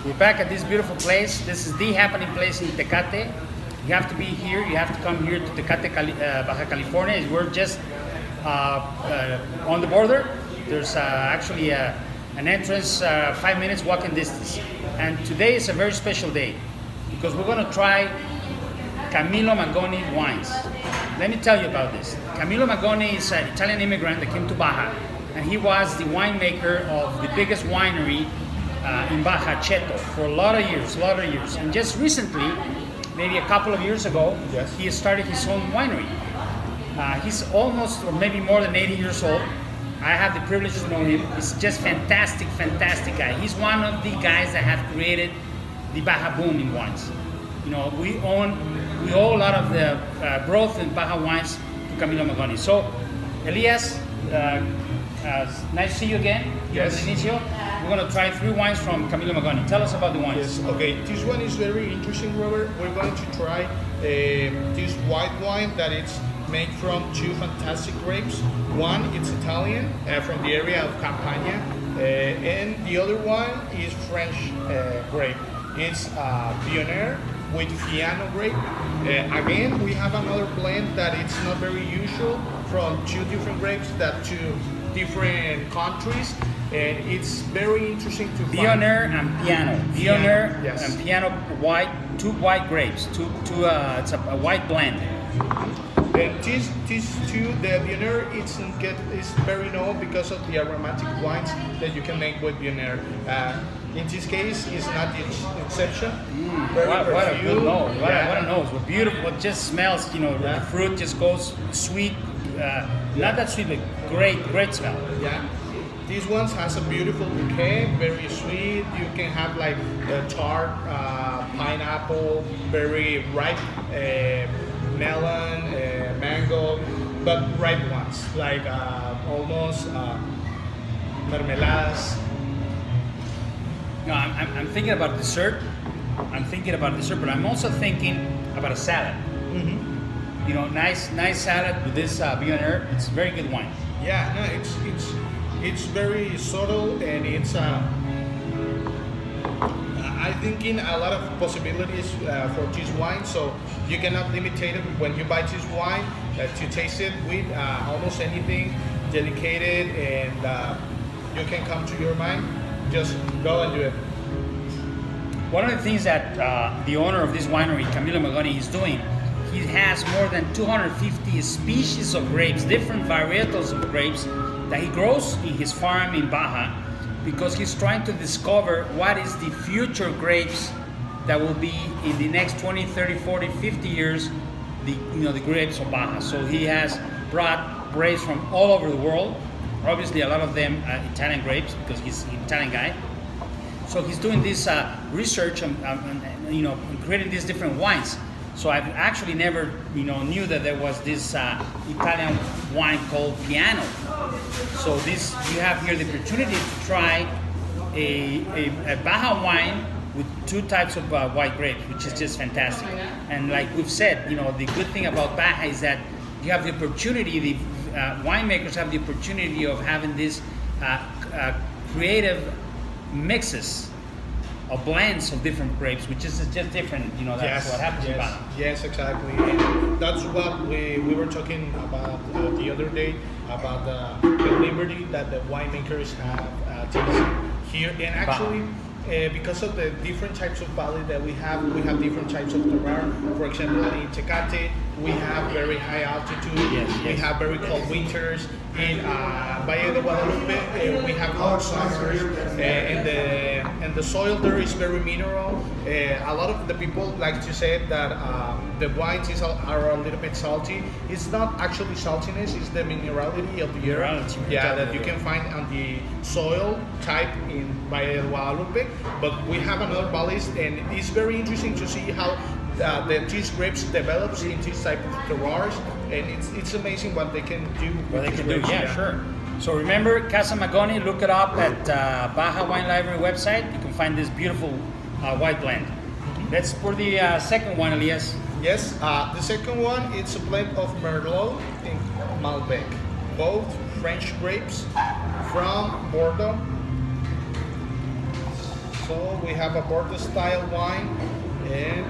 We're back at this beautiful place. This is the happening place in Tecate. You have to be here. You have to come here to Tecate, Baja California. We're just on the border. There's actually an entrance 5 minutes walking distance. And today is a very special day because we're going to try Camilo Magoni wines. Let me tell you about this. Camilo Magoni is an Italian immigrant that came to Baja, and he was the winemaker of the biggest winery in Baja, Cheto, for a lot of years. And just recently, maybe a couple of years ago, Yes. he started his own winery. He's almost, or maybe more than 80 years old. I have the privilege to know him. He's just fantastic guy. He's one of the guys that have created the Baja boom in wines. You know, we owe a lot of the growth in Baja wines to Camilo Magoni. So, Elias, nice to see you again. Yes. Inicio. We're going to try 3 wines from Camilo Magoni. Tell us about the wines. Yes, okay. This one is very interesting, Robert. We're going to try this white wine that it's made from 2 fantastic grapes. One, it's Italian, from the area of Campania, and the other one is French grape. It's Pionnier with Fiano grape. Again, we have another blend that it's not very usual from 2 different grapes that 2 different countries. And it's very interesting to find. Pionnier and Piano. Pionnier Yes. and Piano white, 2 white grapes. It's a white blend. And these 2, the Pionnier, is very known because of the aromatic wines that you can make with Pionnier. In this case, it's not the exception. Very What a good perfumed. nose. What Yeah. a nose. What beautiful. It just smells, Yeah. the fruit just goes sweet. Not that sweet, but great smell. Yeah. This one has a beautiful bouquet, very sweet. You can have like tart, pineapple, very ripe melon, mango, but ripe ones, like almost mermeladas. No, I'm thinking about dessert. But I'm also thinking about a salad. Mm-hmm. Nice salad with this Pionnier. It's very good wine. Yeah, no, it's very subtle and it's I think in a lot of possibilities for this wine. So you cannot limit it when you buy this wine to taste it with almost anything dedicated, and you can come to your mind. Just go and do it. One of the things that the owner of this winery, Camilo Magoni, is doing, he has more than 250 species of grapes, different varietals of grapes that he grows in his farm in Baja, because he's trying to discover what is the future grapes that will be in the next 20, 30, 40, 50 years, the grapes of Baja. So he has brought grapes from all over the world, obviously a lot of them Italian grapes because he's an Italian guy. So he's doing this research and creating these different wines. So I've actually never knew that there was this Italian wine called Piano. So you have here the opportunity to try a Baja wine with 2 types of white grapes, which is just fantastic. And like we've said, the good thing about Baja is that you have the opportunity, the winemakers have the opportunity of having these creative mixes or blends of different grapes, which is just different. That's what happens in Baja. Yes, exactly. And that's what we were talking about the other day, about the liberty that the winemakers have here. And actually, because of the different types of valley that we have different types of terroir. For example, in Tecate, we have very high altitude. Yes. We have very cold winters. In Valle de Guadalupe, we have hot summers, and the soil there is very mineral. A lot of the people like to say that the wines are a little bit salty. It's not actually saltiness; it's the minerality of the earth. Yeah, that you can find on the soil type in Valle de Guadalupe. But we have another valleys, and it's very interesting to see how these grapes develops in this type of terroirs, and it's amazing what they can do. Yeah, sure. So remember, Casa Magoni, look it up at Baja Wine Library website. You can find this beautiful white blend. Let's pour the second one, Elias. Yes, the second one, it's a blend of Merlot and Malbec, both French grapes from Bordeaux. So we have a Porto style wine, and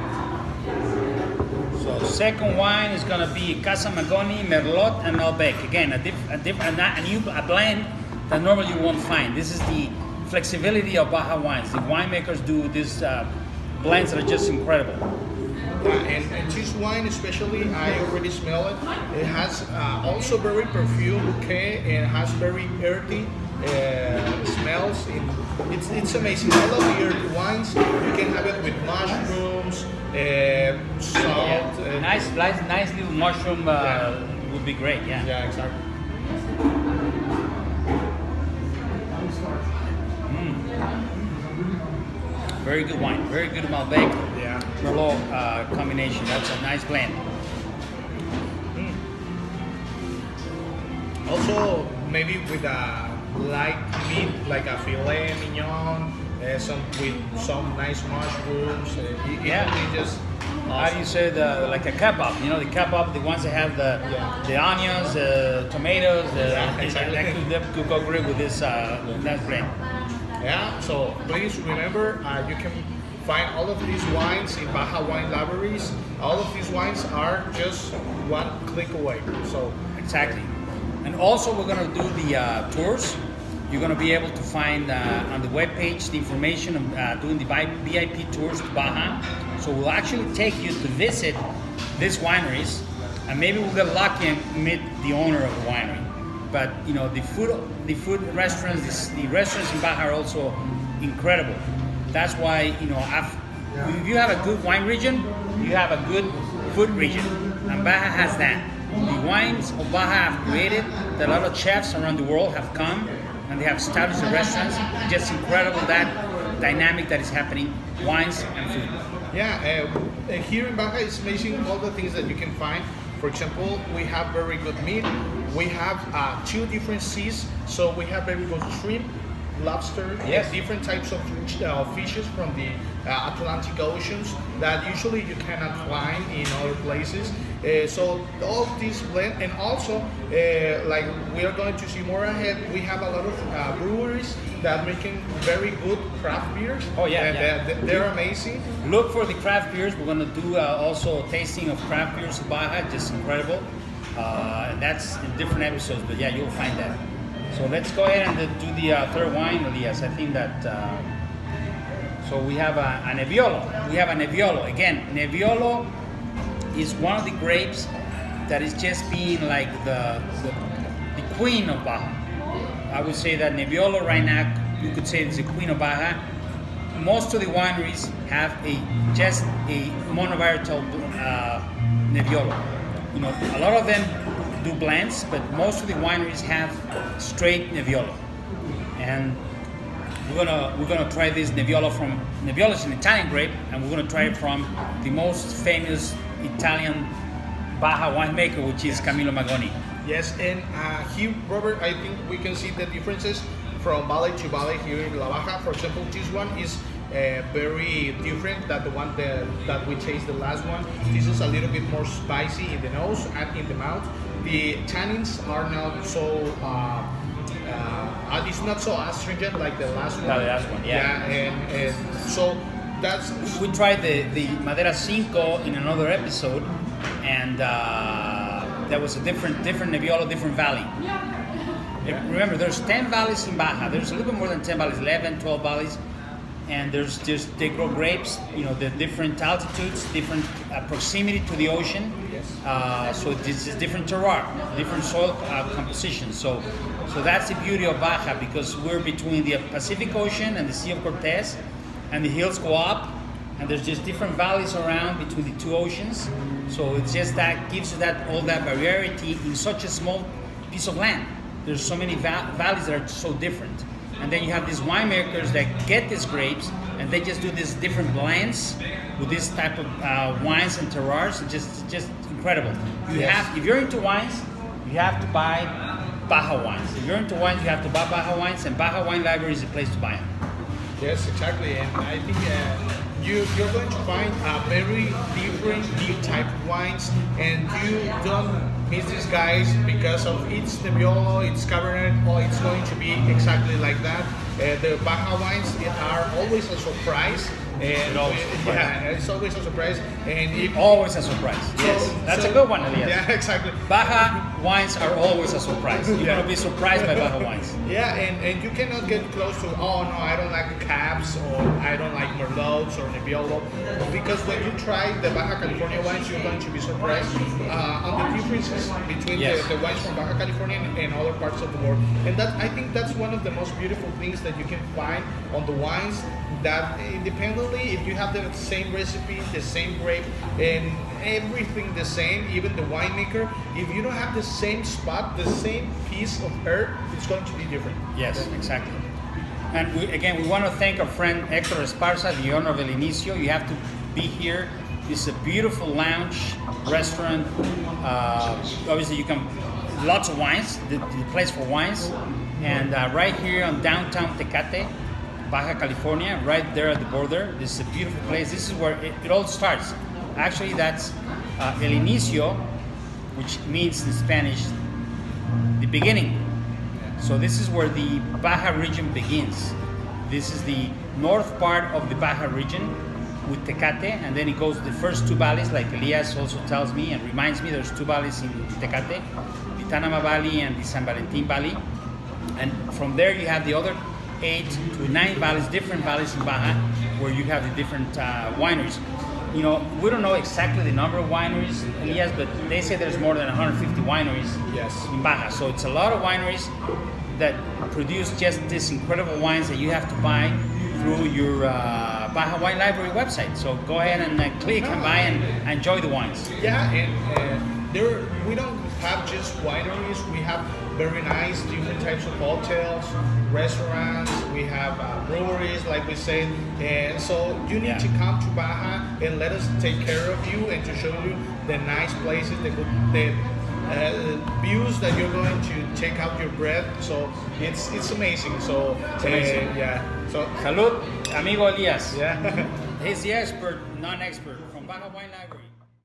So second wine is gonna be Casa Magoni, Merlot, and Malbec. Again, a blend that normally you won't find. This is the flexibility of Baja wines. The winemakers do these blends that are just incredible. and this wine especially, I already smell it. It has also very perfume bouquet and has very earthy smells. It's amazing. I love the earthy wines. You can have it with mushrooms, salt. Nice little mushroom would be great. Yeah. Yeah, exactly. Very good wine. Very good Malbec Yeah. Merlot combination. That's a nice blend. Also, maybe with a light meat, like a filet mignon, with some nice mushrooms. Yeah. It just How do you say like a kebab? You know, the kebab, the ones that have the onions, the tomatoes. Exactly. That could go great with this nice blend. Yeah, so please remember, you can find all of these wines in Baja Wine Libraries. All of these wines are just one click away. So Exactly. And also we're going to do the tours. You're going to be able to find on the webpage the information of doing the VIP tours to Baja. So we'll actually take you to visit these wineries, and maybe we'll get lucky and meet the owner of the winery. But you know, the food restaurants, the restaurants in Baja are also incredible. That's why, you know, if you have a good wine region, you have a good food region, and Baja has that. The wines of Baja have created that a lot of chefs around the world have come and they have established the restaurants. Just incredible that dynamic that is happening, wines and food. yeah, here in Baja it's amazing all the things that you can find. For example, we have very good meat. We have 2 different seas, so we have very good shrimp, lobster, Yes. and different types of fishes from the Atlantic Oceans that usually you cannot find in other places. So all this blend, and also like we are going to see more ahead, we have a lot of breweries that are making very good craft beers. Oh, yeah, and yeah. they're amazing. Look for the craft beers. We're going to do also a tasting of craft beers in Baja, just incredible. And that's in different episodes, but yeah, you'll find that. So let's go ahead and do the third wine, Elias. I think that, so we have a Nebbiolo. We have a Nebbiolo. Again, Nebbiolo is one of the grapes that is just being like the queen of Baja. I would say that Nebbiolo right now, you could say it's the queen of Baja. Most of the wineries have just a monovarietal Nebbiolo. You know, a lot of them do blends, but most of the wineries have straight Nebbiolo. And we're gonna try this Nebbiolo from Nebbiolo is an Italian grape, and we're gonna try it from the most famous Italian Baja winemaker, which is Camilo Magoni. Yes, and here, Robert, I think we can see the differences from valley to valley here in La Baja. For example, this one is very different than the one that we tasted the last one. This is a little bit more spicy in the nose and in the mouth. The tannins are not so, it's not so astringent like the last one. The last one, yeah. And so that's... We tried the Madera Cinco in another episode, and that was a different Nebbiolo, different valley. Remember, there's 10 valleys in Baja. There's a little bit more than 10 valleys, 11, 12 valleys. And they grow grapes, you know, the different altitudes, different proximity to the ocean. Yes. So this is different terroir, different soil composition. So that's the beauty of Baja, because we're between the Pacific Ocean and the Sea of Cortez, and the hills go up, and there's just different valleys around between the 2 oceans. So it's just that gives you all that variety in such a small piece of land. There's so many valleys that are so different. And then you have these winemakers that get these grapes and they just do these different blends with this type of wines and terroirs. Just incredible. If you're into wines, you have to buy Baja wines. If you're into wines, you have to buy Baja wines, and Baja Wine Library is the place to buy them. Yes, exactly. And I think you're going to find a very different new type of wines, and you don't miss these guys because of it's Nebbiolo, it's Cabernet, or it's going to be exactly like that. The Baja wines are always a surprise. And it's always a surprise. And if, Always a surprise. Yes, that's a good one, Elias. Yeah, exactly. Baja wines are always a surprise. You're gonna be surprised by Baja wines. Yeah, and you cannot get close to, oh no, I don't like Cabs, or I don't like Merlots or Nebbiolo, because when you try the Baja California wines, you're going to be surprised on the differences between the wines from Baja California and other parts of the world. And that, I think that's one of the most beautiful things that you can find on the wines, that independently, if you have the same recipe, the same grape, and everything the same, even the winemaker, if you don't have the same spot, the same piece of herb, it's going to be different. Yes, exactly. And we want to thank our friend Hector Esparza, the owner of El Inicio. You have to be here. It's a beautiful lounge, restaurant. Obviously, you can, lots of wines, the place for wines. And right here on downtown Tecate, Baja California, right there at the border. This is a beautiful place. This is where it all starts. Actually, that's El Inicio, which means in Spanish, the beginning. So this is where the Baja region begins. This is the north part of the Baja region with Tecate, and then it goes the first two valleys, like Elias also tells me and reminds me, there's two valleys in Tecate, the Tanama Valley and the San Valentin Valley. And from there you have the other 8 to 9 valleys, different valleys in Baja, where you have the different wineries. You know, we don't know exactly the number of wineries, Elias, but they say there's more than 150 wineries in Baja. So it's a lot of wineries that produce just these incredible wines that you have to buy through your Baja Wine Library website. So go ahead and click and buy and enjoy the wines. Yeah, and we don't have just wineries. We have very nice different types of hotels, restaurants. We have breweries, like we said. And so you need to come to Baja and let us take care of you and to show you the nice places, the views that you're going to take out your breath. So it's amazing. So it's amazing. So Salud, amigo Elias. Yeah. He's the expert, non-expert from Baja Wine Library.